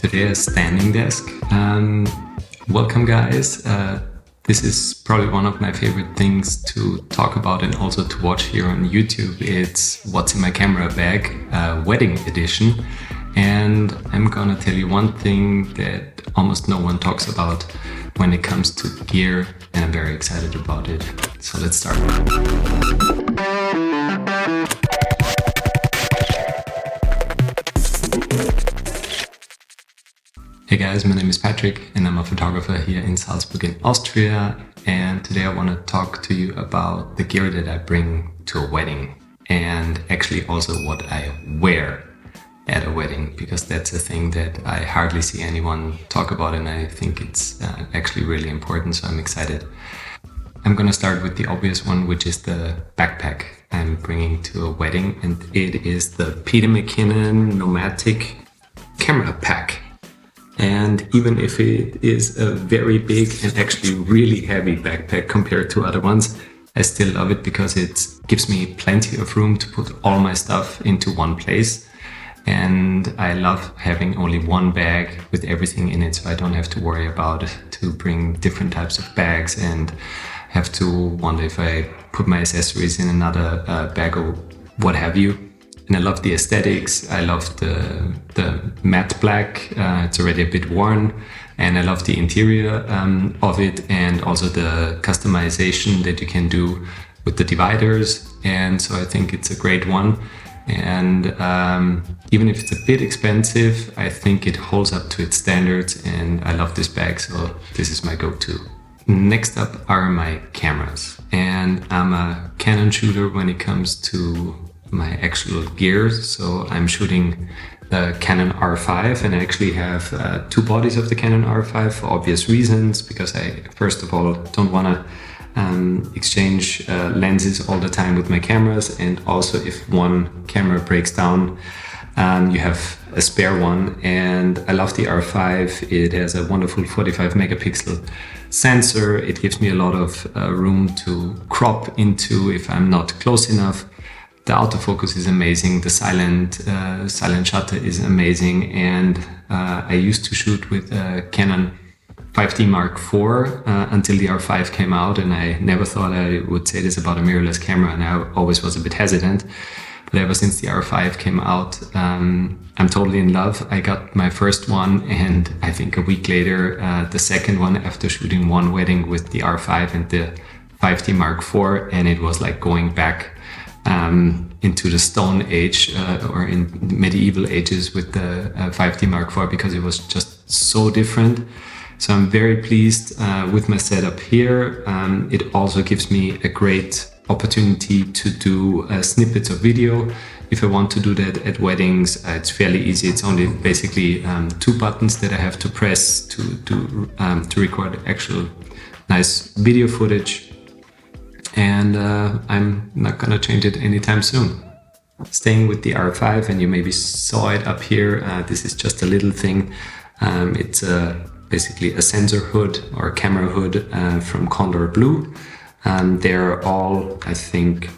Today a standing desk. Welcome guys. This is probably one of my favorite things to talk about and also to watch here on YouTube. It's What's in My Camera Bag, wedding edition. And I'm gonna tell you one thing that almost no one talks about when it comes to gear, and I'm very excited about it. So let's start. Hey guys, my name is Patrick and I'm a photographer here in Salzburg in Austria, and today I want to talk to you about the gear that I bring to a wedding and actually also what I wear at a wedding, because that's a thing that I hardly see anyone talk about and I think it's actually really important, so I'm excited. I'm gonna start with the obvious one, which is the backpack I'm bringing to a wedding, and it is the Peter McKinnon Nomadic Camera Pack. And even if it is a very big and actually really heavy backpack compared to other ones, I still love it because it gives me plenty of room to put all my stuff into one place. And I love having only one bag with everything in it, so I don't have to worry about to bring different types of bags and have to wonder if I put my accessories in another bag or what have you. And I love the aesthetics. I love the matte black. It's already a bit worn, and I love the interior of it, and also the customization that you can do with the dividers. And so I think it's a great one. And even if it's a bit expensive, I think it holds up to its standards, and I love this bag, so this is my go-to. Next up are my cameras, and I'm a Canon shooter when it comes to my actual gear. So I'm shooting the Canon R5, and I actually have two bodies of the Canon R5 for obvious reasons, because I first of all don't want to exchange lenses all the time with my cameras, and also if one camera breaks down, you have a spare one. And I love the R5. It has a wonderful 45 megapixel sensor. It gives me a lot of room to crop into if I'm not close enough. The autofocus is amazing. The silent shutter is amazing. And I used to shoot with a Canon 5D Mark IV until the R5 came out, and I never thought I would say this about a mirrorless camera, and I always was a bit hesitant. But ever since the R5 came out, I'm totally in love. I got my first one, and I think a week later, the second one, after shooting one wedding with the R5 and the 5D Mark IV, and it was like going back into the Stone Age or in medieval ages with the 5D Mark IV, because it was just so different. So I'm very pleased with my setup here. It also gives me a great opportunity to do snippets of video. If I want to do that at weddings, it's fairly easy. It's only basically two buttons that I have to press to record actual nice video footage. And I'm not gonna change it anytime soon. Staying with the R5, and you maybe saw it up here, this is just a little thing. It's basically a sensor hood or a camera hood from Condor Blue. They're all, I think,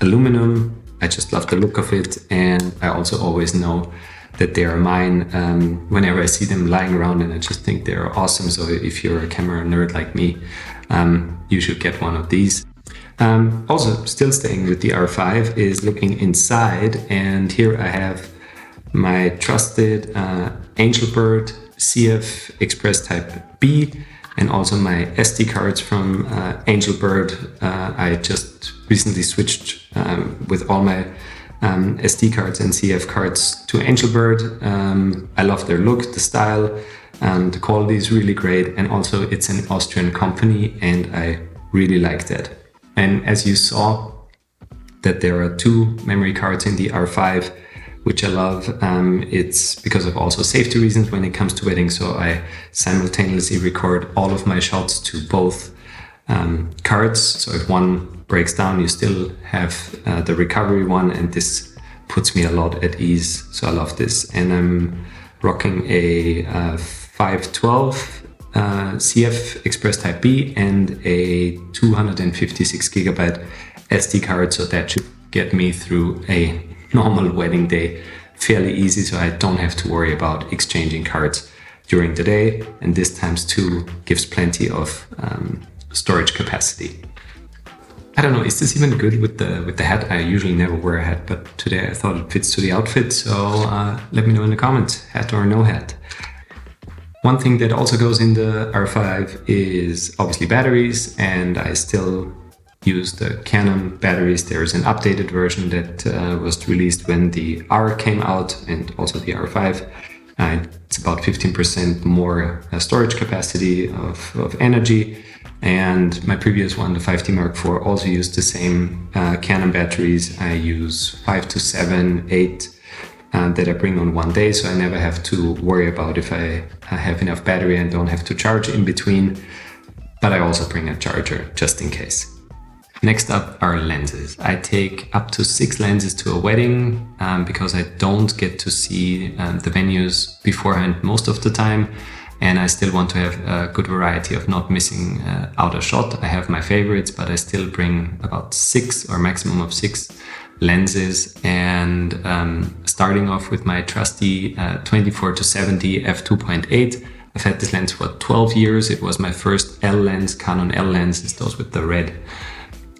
aluminum. I just love the look of it, and I also always know that they are mine whenever I see them lying around, and I just think they're awesome. So if you're a camera nerd like me, you should get one of these. Also, still staying with the R5 is looking inside, and here I have my trusted Angelbird CF Express Type B, and also my SD cards from Angelbird. I just recently switched with all my SD cards and CF cards to Angelbird. I love their look, the style, and the quality is really great, and also it's an Austrian company, and I really like that. And as you saw, that there are two memory cards in the R5, which I love. It's because of also safety reasons when it comes to weddings. So I simultaneously record all of my shots to both cards. So if one breaks down, you still have the recovery one, and this puts me a lot at ease. So I love this. And I'm rocking a 512 CF Express Type B and a 256 gigabyte SD card, so that should get me through a normal wedding day fairly easy, so I don't have to worry about exchanging cards during the day. And this times 2 gives plenty of storage capacity. I don't know, is this even good with the hat? I usually never wear a hat, but today I thought it fits to the outfit. So let me know in the comments, hat or no hat. One thing that also goes in the R5 is obviously batteries, and I still use the Canon batteries. There's an updated version that was released when the R came out, and also the R5. It's about 15% more storage capacity of energy. And my previous one, the 5D Mark IV, also used the same Canon batteries. I use 5 to 7, 8 that I bring on one day, so I never have to worry about if I have enough battery and don't have to charge in between. But I also bring a charger just in case. Next up are lenses. I take up to 6 lenses to a wedding because I don't get to see the venues beforehand most of the time. And I still want to have a good variety of not missing out a shot. I have my favorites, but I still bring about 6 or maximum of 6 lenses. And starting off with my trusty 24 to 70 f2.8. I've had this lens for 12 years. It was my first L lens, Canon L lens. It's those with the red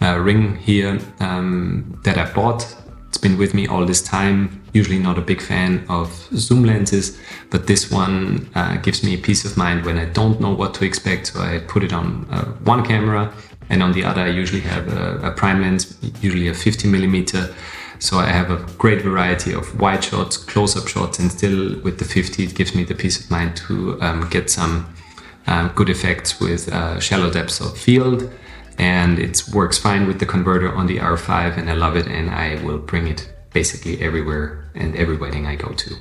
ring here that I bought. It's been with me all this time. Usually not a big fan of zoom lenses, but this one gives me peace of mind when I don't know what to expect. So I put it on one camera, and on the other I usually have a prime lens, usually a 50mm. So I have a great variety of wide shots, close-up shots, and still with the 50 it gives me the peace of mind to get some good effects with shallow depths of field. And it works fine with the converter on the R5, and I love it, and I will bring it basically everywhere and every wedding I go to.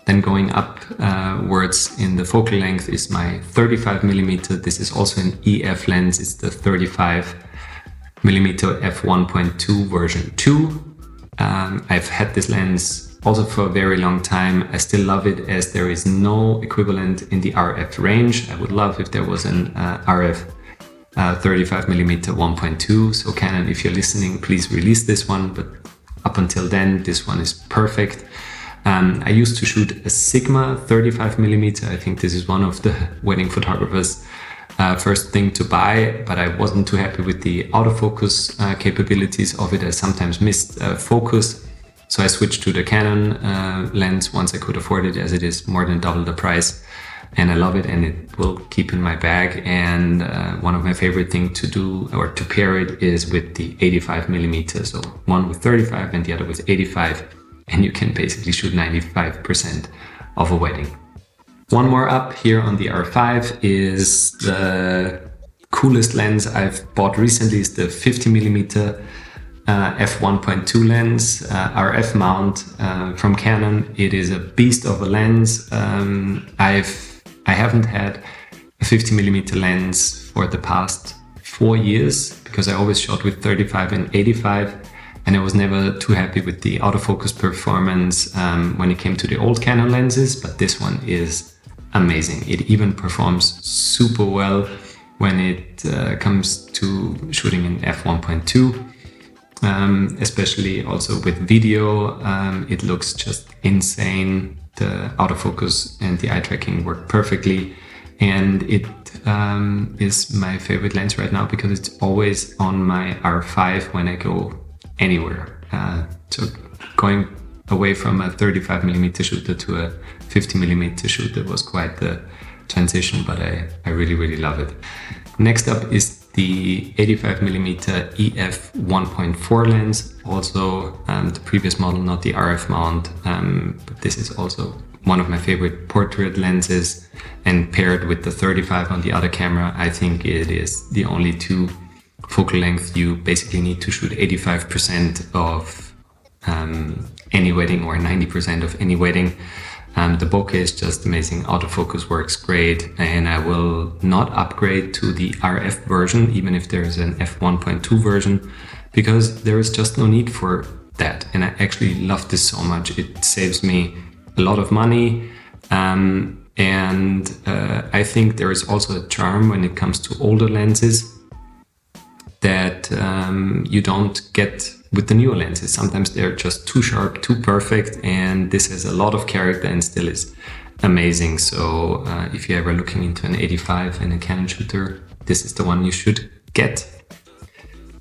Then going upwards in the focal length is my 35mm. This is also an EF lens. It's the 35mm f1.2 version 2. I've had this lens also for a very long time. I still love it as there is no equivalent in the RF range. I would love if there was an RF 35mm 1.2. So Canon, if you're listening, please release this one. But up until then, this one is perfect. I used to shoot a Sigma 35mm. I think this is one of the wedding photographers' first thing to buy, but I wasn't too happy with the autofocus capabilities of it. I sometimes missed focus. So I switched to the Canon lens once I could afford it, as it is more than double the price. And I love it, and it will keep in my bag. And one of my favorite things to do or to pair it is with the 85mm. So one with 35 and the other with 85. And you can basically shoot 95% of a wedding. One more up here on the R5 is the coolest lens I've bought recently. Is the 50mm f1.2 lens, RF mount from Canon. It is a beast of a lens. I haven't had a 50mm lens for the past 4 years because I always shot with 35 and 85, and I was never too happy with the autofocus performance when it came to the old Canon lenses, but this one is amazing. It even performs super well when it comes to shooting in f1.2. Especially also with video, it looks just insane. The autofocus and the eye tracking work perfectly, and it is my favorite lens right now because it's always on my R5 when I go anywhere. So going away from a 35mm shooter to a 50mm shooter was quite the transition, but I really love it. Next up is the 85mm EF 1.4 lens, also the previous model, not the RF mount, but this is also one of my favorite portrait lenses, and paired with the 35 on the other camera, I think it is the only two focal length you basically need to shoot 85% of any wedding or 90% of any wedding. The bokeh is just amazing, autofocus works great, and I will not upgrade to the RF version, even if there is an f1.2 version, because there is just no need for that. And I actually love this so much. It saves me a lot of money, and I think there is also a charm when it comes to older lenses that you don't get with the newer lenses. Sometimes they're just too sharp, too perfect, and this has a lot of character and still is amazing. So if you're ever looking into an 85 and a Canon shooter, this is the one you should get.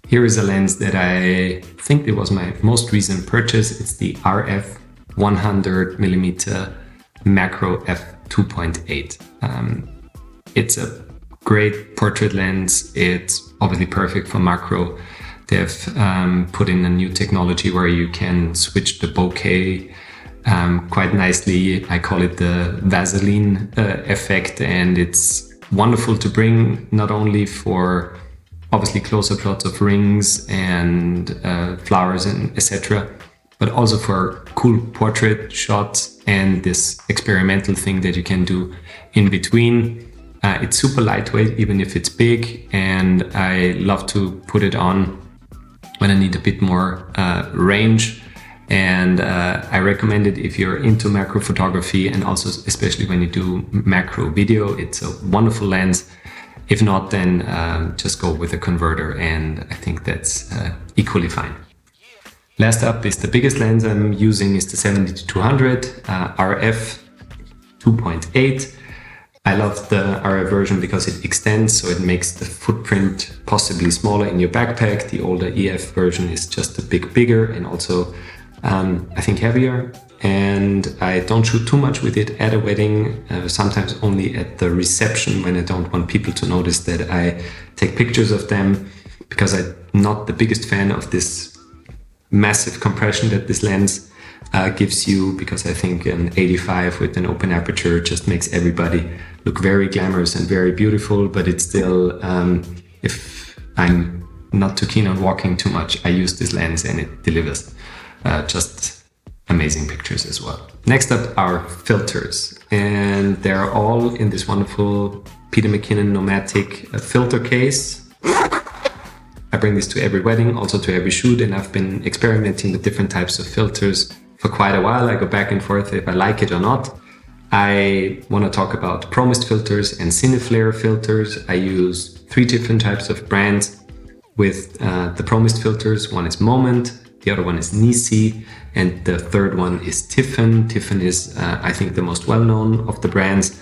Here is a lens that I think it was my most recent purchase. It's the RF 100mm macro f2.8. It's a great portrait lens. It's obviously perfect for macro. They've put in a new technology where you can switch the bokeh quite nicely. I call it the Vaseline effect, and it's wonderful to bring not only for obviously close-up shots of rings and flowers and etc., but also for cool portrait shots and this experimental thing that you can do in between. It's super lightweight, even if it's big, and I love to put it on when I need a bit more range. And I recommend it if you're into macro photography, and also especially when you do macro video. It's a wonderful lens. If not, then just go with a converter, and I think that's equally fine. Last up is the biggest lens I'm using is the 70-200 RF 2.8. I love the RF version because it extends, so it makes the footprint possibly smaller in your backpack. The older EF version is just a bit bigger and also I think heavier. And I don't shoot too much with it at a wedding, sometimes only at the reception when I don't want people to notice that I take pictures of them, because I'm not the biggest fan of this massive compression that this lens gives you, because I think an 85 with an open aperture just makes everybody look very glamorous and very beautiful. But it's still, if I'm not too keen on walking too much, I use this lens and it delivers just amazing pictures as well. Next up are filters, and they're all in this wonderful Peter McKinnon Nomatic filter case. I bring this to every wedding, also to every shoot, and I've been experimenting with different types of filters for quite a while. I go back and forth if I like it or not. I want to talk about Pro Mist filters and Cineflare filters. I use 3 different types of brands with the Pro Mist filters. One is Moment, the other one is Nisi, and the third one is Tiffen. Tiffen is, I think, the most well-known of the brands.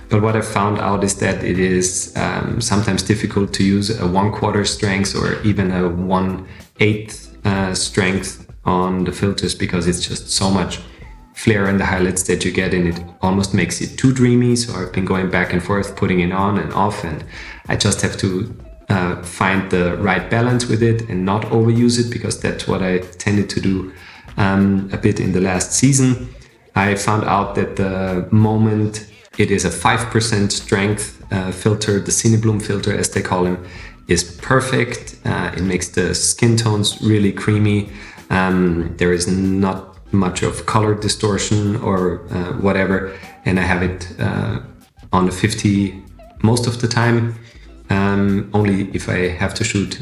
But what I found out is that it is sometimes difficult to use a 1/4 strength or even a 1/8 strength on the filters, because it's just so much flare in the highlights that you get, and it almost makes it too dreamy. So I've been going back and forth, putting it on and off, and I just have to find the right balance with it and not overuse it, because that's what I tended to do a bit in the last season. I found out that the Moment, it is a 5% strength filter. The Cinebloom filter, as they call him, is perfect. It makes the skin tones really creamy. There is not much of color distortion or whatever, and I have it on the 50 most of the time. Only if I have to shoot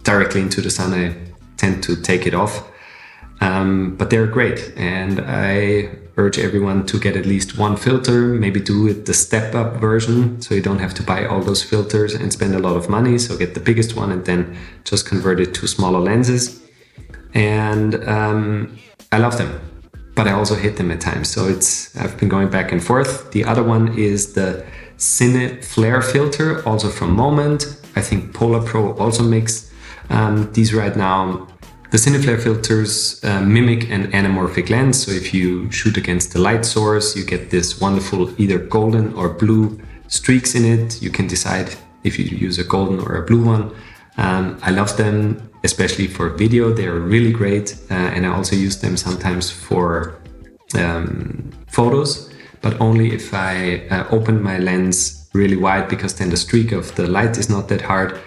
directly into the sun, I tend to take it off. But they're great, and I urge everyone to get at least one filter, maybe do it the step-up version, so you don't have to buy all those filters and spend a lot of money. So get the biggest one and then just convert it to smaller lenses. And I love them, but I also hate them at times. So I've been going back and forth. The other one is the Cineflare filter, also from Moment. I think Polar Pro also makes these right now. The Cineflare filters mimic an anamorphic lens. So if you shoot against the light source, you get this wonderful either golden or blue streaks in it. You can decide if you use a golden or a blue one. I love them, especially for video. They're really great. And I also use them sometimes for photos, but only if I open my lens really wide, because then the streak of the light is not that hard.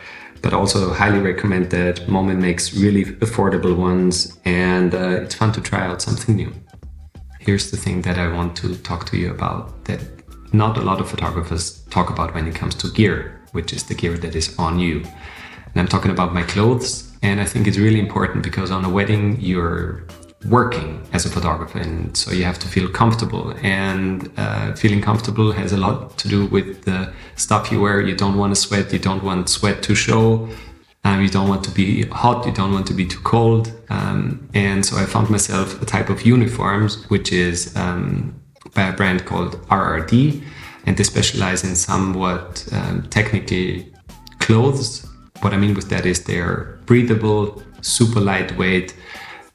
But also highly recommend that Moment makes really affordable ones, and it's fun to try out something new. Here's the thing that I want to talk to you about that not a lot of photographers talk about when it comes to gear, which is the gear that is on you. And I'm talking about my clothes, and I think it's really important because on a wedding you're working as a photographer, and so you have to feel comfortable, and feeling comfortable has a lot to do with the stuff you wear. You don't want to sweat, you don't want sweat to show, You don't want to be hot, you don't want to be too cold. And so I found myself a type of uniforms, which is by a brand called RRD. And they specialize in somewhat technical clothes. What I mean with that is they're breathable, super lightweight.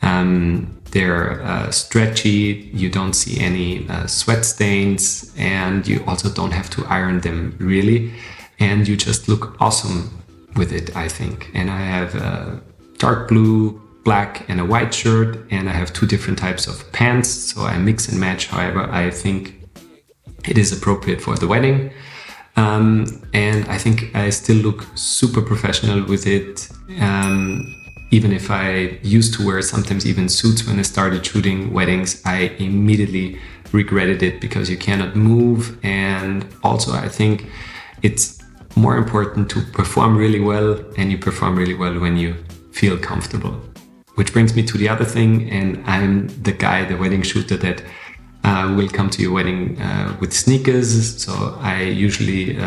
They're stretchy, you don't see any sweat stains, and you also don't have to iron them really. And you just look awesome with it, I think. And I have a dark blue, black, and a white shirt, and I have 2 different types of pants, so I mix and match however I think it is appropriate for the wedding. And I think I still look super professional with it. Even if I used to wear sometimes even suits when I started shooting weddings, I immediately regretted it because you cannot move. And also I think it's more important to perform really well, and you perform really well when you feel comfortable. Which brings me to the other thing, and I'm the guy, the wedding shooter that will come to your wedding with sneakers. So I usually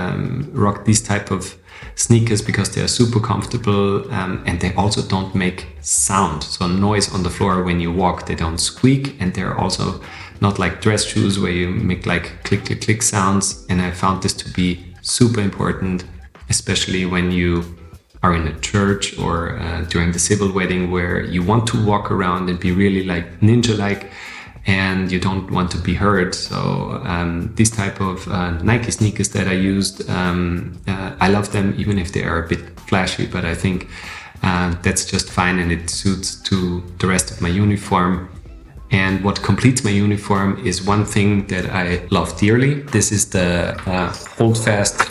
rock these type of sneakers because they are super comfortable, and they also don't make sound, so noise on the floor when you walk. They don't squeak, and they're also not like dress shoes where you make like click click click sounds. And I found this to be super important, especially when you are in a church or during the civil wedding where you want to walk around and be really like ninja like, and you don't want to be heard. So these type of Nike sneakers that I used, I love them even if they are a bit flashy, but I think that's just fine, and it suits to the rest of my uniform. And what completes my uniform is one thing that I love dearly. This is the Holdfast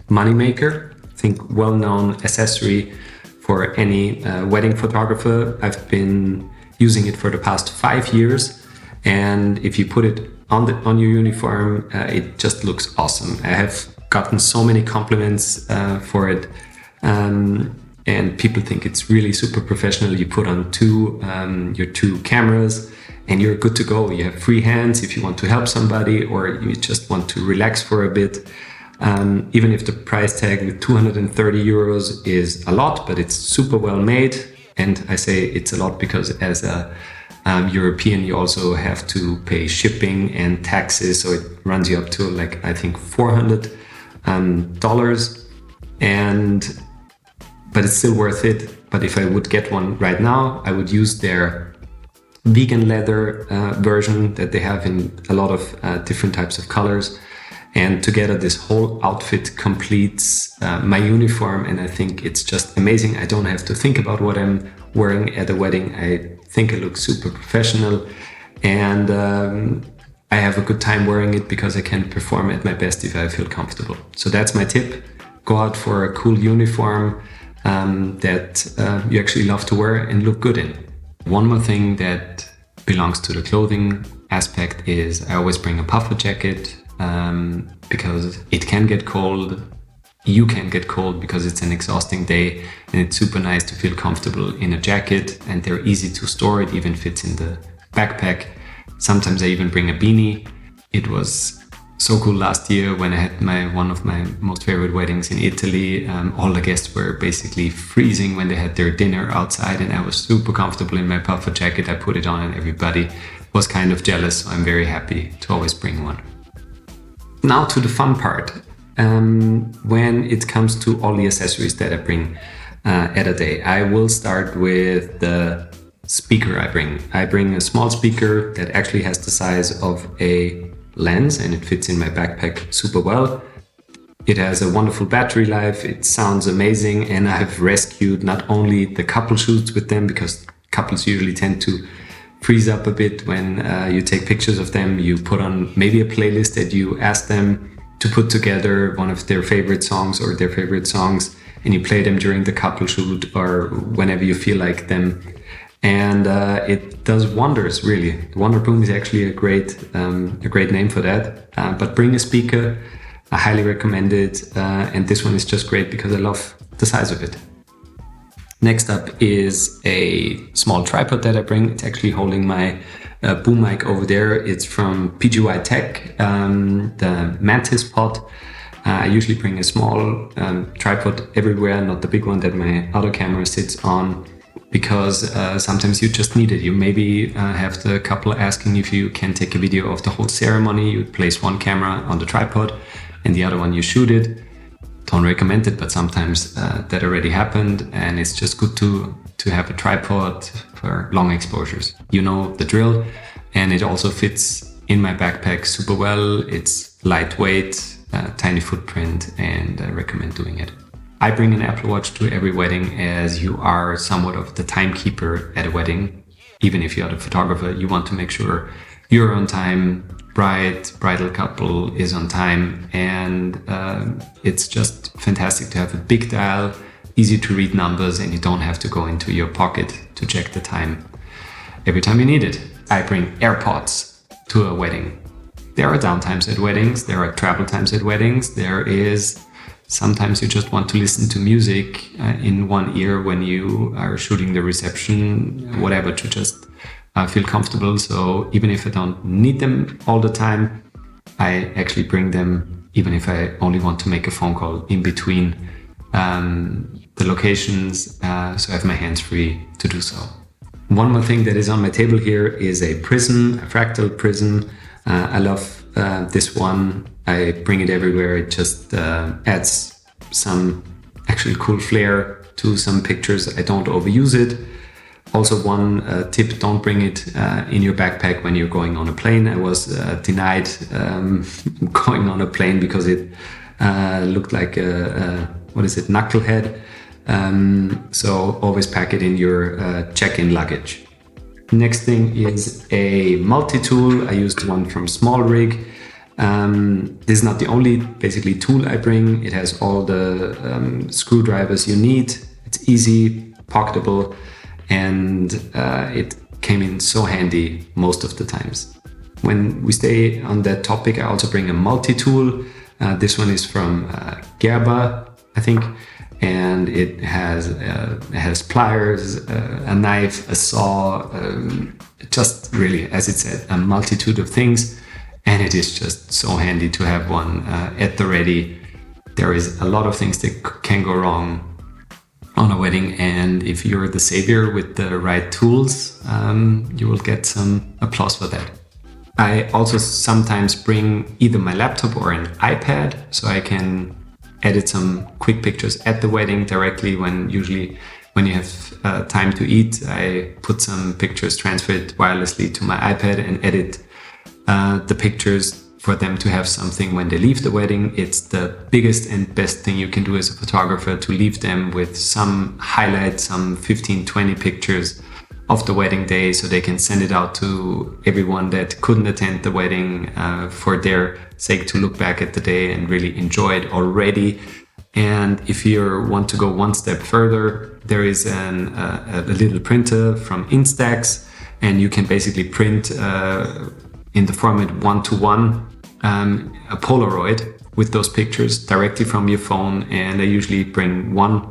Moneymaker. I think well-known accessory for any wedding photographer. I've been using it for the past 5 years, and if you put it on your uniform, it just looks awesome. I have gotten so many compliments for it, and people think it's really super professional. You put on your 2 cameras and you're good to go. You have free hands if you want to help somebody or you just want to relax for a bit. Even if the price tag with 230 euros is a lot, but it's super well made. And I say it's a lot because as a European, you also have to pay shipping and taxes. So it runs you up to like, I think $400. But it's still worth it. But if I would get one right now, I would use their vegan leather version that they have in a lot of different types of colors. And together this whole outfit completes my uniform, and I think it's just amazing. I don't have to think about what I'm wearing at a wedding. I think I look super professional, and I have a good time wearing it because I can perform at my best if I feel comfortable. So that's my tip. Go out for a cool uniform that you actually love to wear and look good in. One more thing that belongs to the clothing aspect is I always bring a puffer jacket. Because it can get cold, you can get cold because it's an exhausting day, and it's super nice to feel comfortable in a jacket, and they're easy to store. It even fits in the backpack. Sometimes I even bring a beanie. It was so cool last year when I had one of my most favorite weddings in Italy. All the guests were basically freezing when they had their dinner outside, and I was super comfortable in my puffer jacket. I put it on and everybody was kind of jealous, so I'm very happy to always bring one. Now to the fun part, when it comes to all the accessories that I bring at a day. I will start with the speaker I bring. I bring a small speaker that actually has the size of a lens, and it fits in my backpack super well. It has a wonderful battery life, it sounds amazing, and I've rescued not only the couple shoots with them, because couples usually tend to freeze up a bit when you take pictures of them. You put on maybe a playlist that you ask them to put together, one of their favorite songs or their favorite songs, and you play them during the couple shoot or whenever you feel like them. And it does wonders, really. Wonder Boom is actually a great name for that. But bring a speaker, I highly recommend it. And this one is just great because I love the size of it. Next up is a small tripod that I bring. It's actually holding my boom mic over there. It's from PGY Tech, the Mantis Pod. I usually bring a small tripod everywhere, not the big one that my other camera sits on, because sometimes you just need it. You maybe have the couple asking if you can take a video of the whole ceremony. You place one camera on the tripod and the other one you shoot it. Don't recommend it, but sometimes that already happened, and it's just good to have a tripod for long exposures. You know the drill, and it also fits in my backpack super well. It's lightweight, tiny footprint, and I recommend doing it. I bring an Apple Watch to every wedding, as you are somewhat of the timekeeper at a wedding. Even if you are the photographer, you want to make sure you're on time, bridal couple is on time, and it's just fantastic to have a big dial, easy to read numbers, and you don't have to go into your pocket to check the time every time you need it. I bring AirPods to a wedding. There are downtimes at weddings, there are travel times at weddings, there is sometimes you just want to listen to music in one ear when you are shooting the reception, whatever, to just feel comfortable. So even if I don't need them all the time, I actually bring them even if I only want to make a phone call in between the locations, so I have my hands free to do so. One more thing that is on my table here is a prism, a fractal prism. I love this one. I bring it everywhere. It just adds some actually cool flair to some pictures. I don't overuse it. Also, one tip, don't bring it in your backpack when you're going on a plane. I was denied going on a plane because it looked like knucklehead. So always pack it in your check-in luggage. Next thing is a multi-tool. I used one from Small Rig. This is not the only basically tool I bring. It has all the screwdrivers you need. It's easy, pocketable, and it came in so handy most of the times. When we stay on that topic, I also bring a multi-tool. This one is from Gerber, I think, and it has pliers, a knife, a saw, just really, as it said, a multitude of things. And it is just so handy to have one at the ready. There is a lot of things that can go wrong on a wedding, and if you're the savior with the right tools, you will get some applause for that. I also sometimes bring either my laptop or an iPad, so I can edit some quick pictures at the wedding directly. Usually when you have time to eat, I put some pictures, transfer it wirelessly to my iPad, and edit the pictures for them to have something when they leave the wedding. It's the biggest and best thing you can do as a photographer, to leave them with some highlights, some 15-20 pictures of the wedding day, so they can send it out to everyone that couldn't attend the wedding for their sake, to look back at the day and really enjoy it already. And if you want to go one step further, there is a little printer from Instax, and you can basically print in the format 1:1 a Polaroid with those pictures directly from your phone. And I usually bring one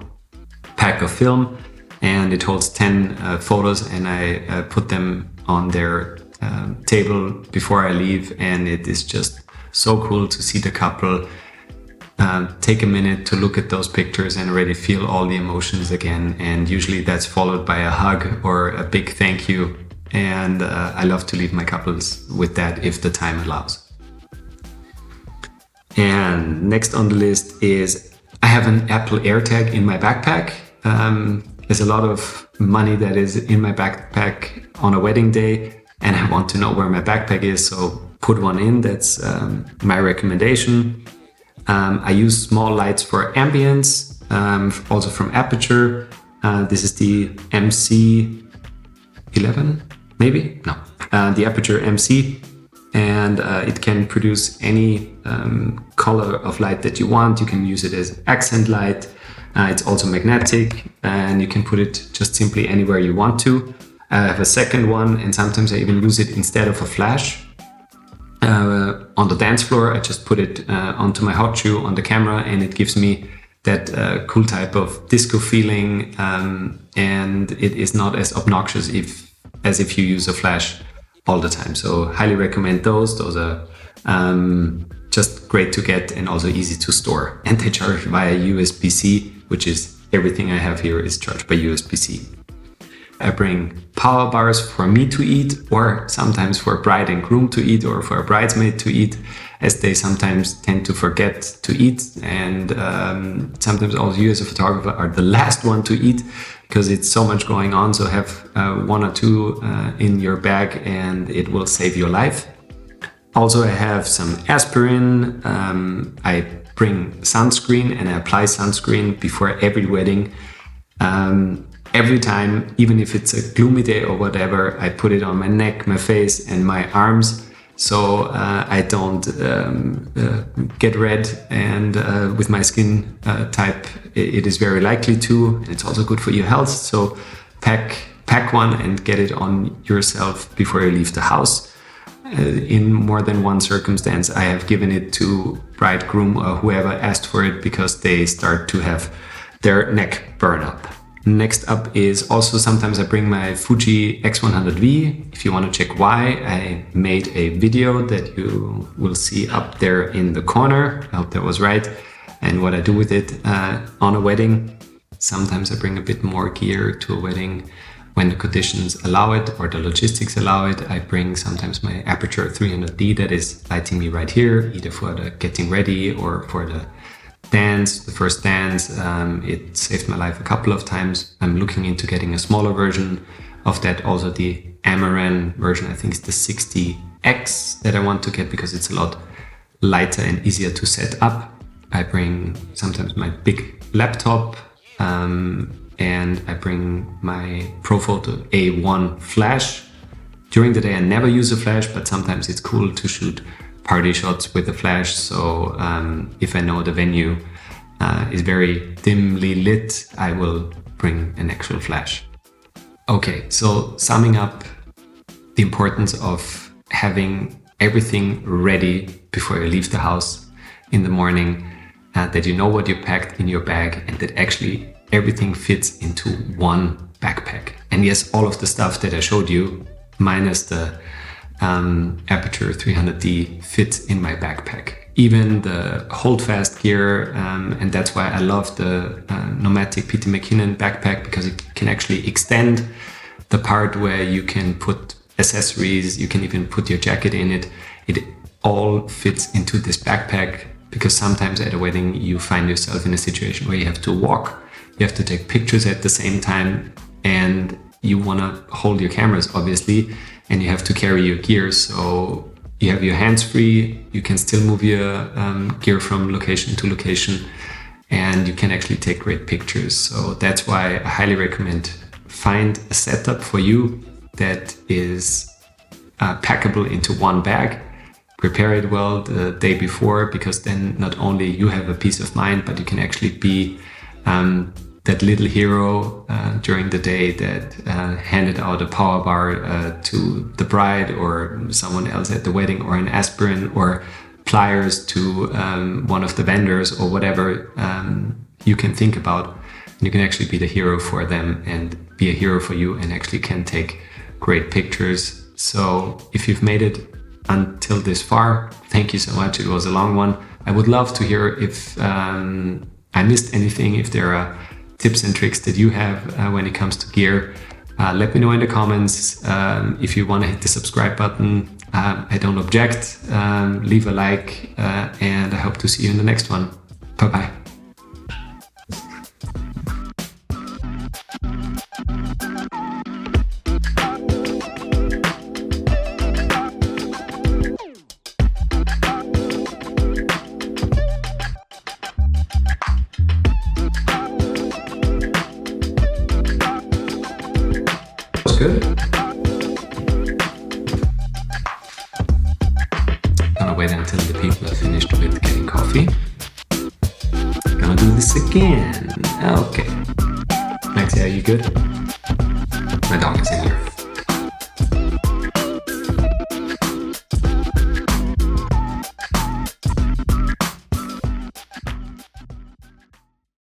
pack of film, and it holds 10 photos, and I put them on their table before I leave. And it is just so cool to see the couple take a minute to look at those pictures and already feel all the emotions again. And usually that's followed by a hug or a big thank you. And I love to leave my couples with that if the time allows. And next on the list is I have an Apple AirTag in my backpack. There's a lot of money that is in my backpack on a wedding day, and I want to know where my backpack is, so put one in. That's my recommendation. I use small lights for ambience, also from Aperture. This is the MC11, maybe? No, the Aperture MC. And it can produce any color of light that you want. You can use it as accent light. It's also magnetic, and you can put it just simply anywhere you want to. I have a second one, and sometimes I even use it instead of a flash. On the dance floor, I just put it onto my hot shoe on the camera, and it gives me that cool type of disco feeling, and it is not as obnoxious as if you use a flash all the time. So highly recommend those. Those are just great to get and also easy to store. And they charge via USB-C, which is everything I have here is charged by USB-C. I bring power bars for me to eat, or sometimes for bride and groom to eat, or for a bridesmaid to eat, as they sometimes tend to forget to eat. And sometimes also you as a photographer are the last one to eat because it's so much going on. So have one or two in your bag and it will save your life. Also, I have some aspirin. I bring sunscreen and I apply sunscreen before every wedding. Every time, even if it's a gloomy day or whatever, I put it on my neck, my face and my arms, so I don't get red, and with my skin type it is very likely to, and it's also good for your health. So pack one and get it on yourself before you leave the house. In more than one circumstance I have given it to bride, groom or whoever asked for it because they start to have their neck burn up. Next up is also sometimes I bring my Fuji X100V. If you want to check why, I made a video that you will see up there in the corner. I hope that was right. And what I do with it on a wedding. Sometimes I bring a bit more gear to a wedding when the conditions allow it or the logistics allow it. I bring sometimes my Aperture 300D that is lighting me right here, either for the getting ready or for the dance, the first dance. It saved my life a couple of times. I'm looking into getting a smaller version of that. Also the Amaran version, I think it's the 60X that I want to get because it's a lot lighter and easier to set up. I bring sometimes my big laptop and I bring my Profoto A1 flash. During the day I never use a flash, but sometimes it's cool to shoot party shots with a flash. So if I know the venue is very dimly lit, I will bring an actual flash. Okay, so summing up the importance of having everything ready before you leave the house in the morning, that you know what you packed in your bag and that actually everything fits into one backpack. And yes, all of the stuff that I showed you, minus the Aperture 300D, fits in my backpack. Even the holdfast gear, and that's why I love the Nomatic Peter McKinnon backpack, because it can actually extend the part where you can put accessories, you can even put your jacket in it. It all fits into this backpack, because sometimes at a wedding you find yourself in a situation where you have to walk, you have to take pictures at the same time, and you want to hold your cameras obviously, and you have to carry your gear. So you have your hands free, you can still move your gear from location to location, and you can actually take great pictures. So that's why I highly recommend find a setup for you that is packable into one bag. Prepare it well the day before, because then not only you have a peace of mind, but you can actually be that little hero during the day that handed out a power bar to the bride or someone else at the wedding, or an aspirin or pliers to one of the vendors, or whatever you can think about. And you can actually be the hero for them and be a hero for you, and actually can take great pictures. So if you've made it until this far, thank you so much. It was a long one. I would love to hear if I missed anything, if there are tips and tricks that you have when it comes to gear. Let me know in the comments. If you want to hit the subscribe button, I don't object. Leave a like, and I hope to see you in the next one. Bye-bye. Good. Gonna wait until the people are finished with getting coffee. Gonna do this again. Okay. Maxie, are you good? My dog is in here.